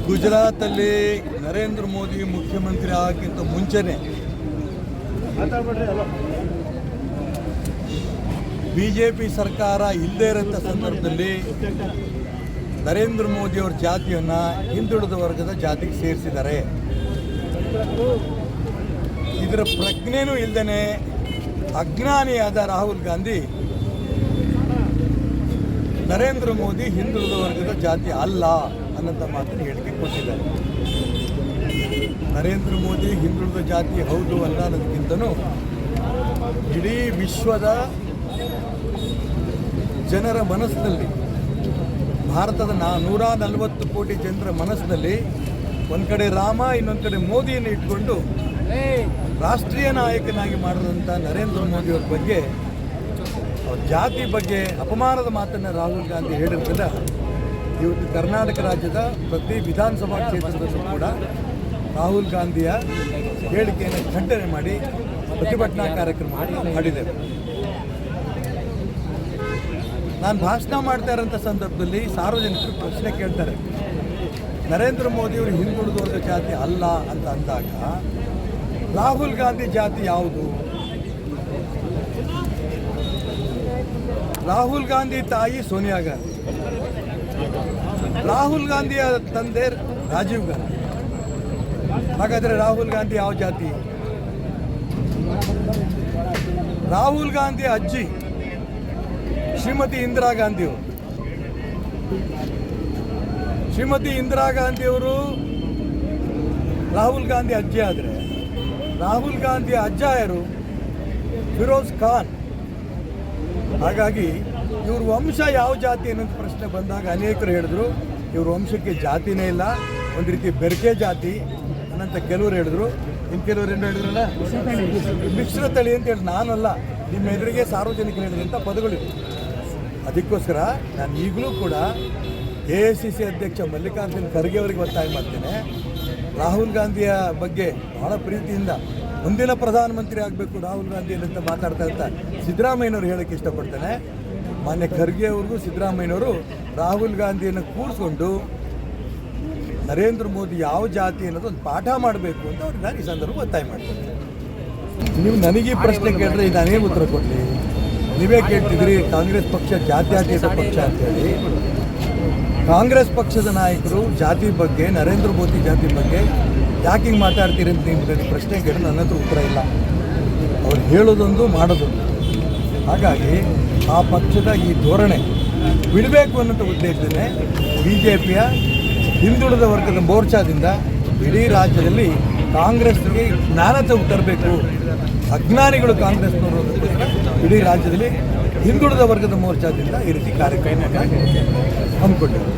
ಗುಜರಾತಲ್ಲಿ ನರೇಂದ್ರ ಮೋದಿ ಮುಖ್ಯಮಂತ್ರಿ ಆಗೋಕ್ಕಿಂತ ಮುಂಚೆನೇ ಬಿಜೆಪಿ ಸರ್ಕಾರ ಇಲ್ಲದೇ ಇರೋಂಥ ಸಂದರ್ಭದಲ್ಲಿ ನರೇಂದ್ರ ಮೋದಿಯವರ ಜಾತಿಯನ್ನು ಹಿಂದುಳಿದ ವರ್ಗದ ಜಾತಿಗೆ ಸೇರಿಸಿದ್ದಾರೆ. ಇದರ ಪ್ರಜ್ಞೆನೂ ಇಲ್ಲದೇ ಅಜ್ಞಾನಿಯಾದ ರಾಹುಲ್ ಗಾಂಧಿ ನರೇಂದ್ರ ಮೋದಿ ಹಿಂದುಳಿದ ವರ್ಗದ ಜಾತಿ ಅಲ್ಲ ಅನ್ನೋಂಥ ಮಾತನ್ನು ಹೇಳಿಕೆ ಕೊಟ್ಟಿದ್ದಾರೆ. ನರೇಂದ್ರ ಮೋದಿ ಹಿಂದುಳಿದ ಜಾತಿ ಹೌದು ಅಲ್ಲ ಅನ್ನೋದಕ್ಕಿಂತನೂ ಇಡೀ ವಿಶ್ವದ ಜನರ ಮನಸ್ಸಿನಲ್ಲಿ, ಭಾರತದ 140 ಕೋಟಿ ಜನರ ಮನಸ್ಸಿನಲ್ಲಿ ಒಂದು ಕಡೆ ರಾಮ, ಇನ್ನೊಂದು ಕಡೆ ಮೋದಿಯನ್ನು ಇಟ್ಕೊಂಡು ರಾಷ್ಟ್ರೀಯ ನಾಯಕನಾಗಿ ಮಾಡಿದಂಥ ನರೇಂದ್ರ ಮೋದಿಯವ್ರ ಬಗ್ಗೆ, ಅವ್ರ ಜಾತಿ ಬಗ್ಗೆ ಅಪಮಾನದ ಮಾತನ್ನು ರಾಹುಲ್ ಗಾಂಧಿ ಹೇಳಿರ್ತಲ್ಲ. ಇವತ್ತು ಕರ್ನಾಟಕ ರಾಜ್ಯದ ಪ್ರತಿ ವಿಧಾನಸಭಾ ಕ್ಷೇತ್ರದಲ್ಲೂ ಕೂಡ ರಾಹುಲ್ ಗಾಂಧಿಯ ಹೇಳಿಕೆಯನ್ನು ಖಂಡನೆ ಮಾಡಿ ಪ್ರತಿಭಟನಾ ಕಾರ್ಯಕ್ರಮವನ್ನು ಮಾಡಿದ್ದೇವೆ. ನಾನು ಭಾಷಣ ಮಾಡ್ತಾ ಇರೋಂಥ ಸಂದರ್ಭದಲ್ಲಿ ಸಾರ್ವಜನಿಕರು ಪ್ರಶ್ನೆ ಕೇಳ್ತಾರೆ, ನರೇಂದ್ರ ಮೋದಿಯವರು ಹಿಂದುಳಿದ ವರ್ಗ ಜಾತಿ ಅಲ್ಲ ಅಂತ ಅಂದಾಗ ರಾಹುಲ್ ಗಾಂಧಿ ಜಾತಿ ಯಾವುದು? ರಾಹುಲ್ ಗಾಂಧಿ ತಾಯಿ ಸೋನಿಯಾ ಗಾಂಧಿ, ರಾಹುಲ್ ಗಾಂಧಿಯ ತಂದೆ ರಾಜೀವ್ ಗಾಂಧಿ. ಹಾಗಾದರೆ ರಾಹುಲ್ ಗಾಂಧಿ ಯಾವ ಜಾತಿ? ರಾಹುಲ್ ಗಾಂಧಿ ಅಜ್ಜಿ ಶ್ರೀಮತಿ ಇಂದಿರಾ ಗಾಂಧಿಯವರು. ಶ್ರೀಮತಿ ಇಂದಿರಾ ಗಾಂಧಿಯವರು ರಾಹುಲ್ ಗಾಂಧಿ ಅಜ್ಜಿ ಆದರೆ ರಾಹುಲ್ ಗಾಂಧಿಯ ಅಜ್ಜ ಯಾರು? ಫಿರೋಜ್ ಖಾನ್. ಹಾಗಾಗಿ ಇವ್ರ ವಂಶ ಯಾವ ಜಾತಿ ಅನ್ನೋದು ಪ್ರಶ್ನೆ ಬಂದಾಗ ಅನೇಕರು ಹೇಳಿದ್ರು ಇವ್ರ ವಂಶಕ್ಕೆ ಜಾತಿನೇ ಇಲ್ಲ, ಒಂದು ರೀತಿ ಬೆರಕೆ ಜಾತಿ ಅನ್ನಂತ ಕೆಲವರು ಹೇಳಿದ್ರು. ಇನ್ನು ಕೆಲವರು ಏನು ಹೇಳಿದ್ರಲ್ಲ, ಮಿಶ್ರ ತಳಿ ಅಂತ ಹೇಳಿ. ನಾನಲ್ಲ, ನಿಮ್ಮ ಎದುರಿಗೆ ಸಾರ್ವಜನಿಕರು ಹೇಳಿದಂಥ ಪದಗಳಿವೆ. ಅದಕ್ಕೋಸ್ಕರ ನಾನು ಈಗಲೂ ಕೂಡ AICC ಅಧ್ಯಕ್ಷ ಮಲ್ಲಿಕಾರ್ಜುನ್ ಖರ್ಗೆ ಅವರಿಗೆ ಒತ್ತಾಯ ಮಾಡ್ತೇನೆ, ರಾಹುಲ್ ಗಾಂಧಿಯ ಬಗ್ಗೆ ಬಹಳ ಪ್ರೀತಿಯಿಂದ ಮುಂದಿನ ಪ್ರಧಾನಮಂತ್ರಿ ಆಗಬೇಕು ರಾಹುಲ್ ಗಾಂಧಿ ಅಂತ ಮಾತಾಡ್ತಾ ಇರ್ತಾ ಸಿದ್ದರಾಮಯ್ಯನವರು ಹೇಳೋಕ್ಕೆ ಇಷ್ಟಪಡ್ತೇನೆ. ಮಾನ್ಯ ಖರ್ಗೆ ಅವ್ರಿಗೂ ಸಿದ್ದರಾಮಯ್ಯನವರು ರಾಹುಲ್ ಗಾಂಧಿಯನ್ನು ಕೂರಿಸ್ಕೊಂಡು ನರೇಂದ್ರ ಮೋದಿ ಯಾವ ಜಾತಿ ಅನ್ನೋದು ಒಂದು ಪಾಠ ಮಾಡಬೇಕು ಅಂತ ಅವ್ರಿಗೆ ನಾನು ಈ ಸಂದರ್ಭ ಒತ್ತಾಯ ಮಾಡ್ತೇನೆ. ನೀವು ನನಗೆ ಪ್ರಶ್ನೆ ಕೇಳಿದ್ರೆ ನಾನೇನು ಉತ್ತರ ಕೊಡಲಿ? ನೀವೇ ಕೇಳ್ತಿದ್ರಿ ಕಾಂಗ್ರೆಸ್ ಪಕ್ಷ ಜಾತ್ಯತೀತ ಪಕ್ಷ ಅಂತೇಳಿ. ಕಾಂಗ್ರೆಸ್ ಪಕ್ಷದ ನಾಯಕರು ಜಾತಿ ಬಗ್ಗೆ, ನರೇಂದ್ರ ಮೋದಿ ಜಾತಿ ಬಗ್ಗೆ ಯಾಕೆ ಹಿಂಗೆ ಮಾತಾಡ್ತೀರಿ ಅಂತ ನಿಮ್ಗೆ ಪ್ರಶ್ನೆ ಕೇಳಿದ್ರೆ ನನ್ನ ಹತ್ರ ಉತ್ತರ ಇಲ್ಲ. ಅವ್ರು ಹೇಳೋದೊಂದು ಮಾಡೋದೊಂದು. ಹಾಗಾಗಿ ಆ ಪಕ್ಷದ ಈ ಧೋರಣೆ ಬಿಡಬೇಕು ಅನ್ನೋ ಉದ್ದೇಶದಲ್ಲೇ BJPಯ ಹಿಂದುಳಿದ ವರ್ಗದ ಮೋರ್ಚಾದಿಂದ ಇಡೀ ರಾಜ್ಯದಲ್ಲಿ ಕಾಂಗ್ರೆಸ್ಗೆ ಜ್ಞಾನತೆ ತರಬೇಕು, ಅಜ್ಞಾನಿಗಳು ಕಾಂಗ್ರೆಸ್ನವರು ಇಡೀ ರಾಜ್ಯದಲ್ಲಿ ಹಿಂದುಳಿದ ವರ್ಗದ ಮೋರ್ಚಾದಿಂದ ಈ ರೀತಿ ಕಾರ್ಯಕ್ರಮ ಹಮ್ಮಿಕೊಂಡಿದ್ದಾರೆ.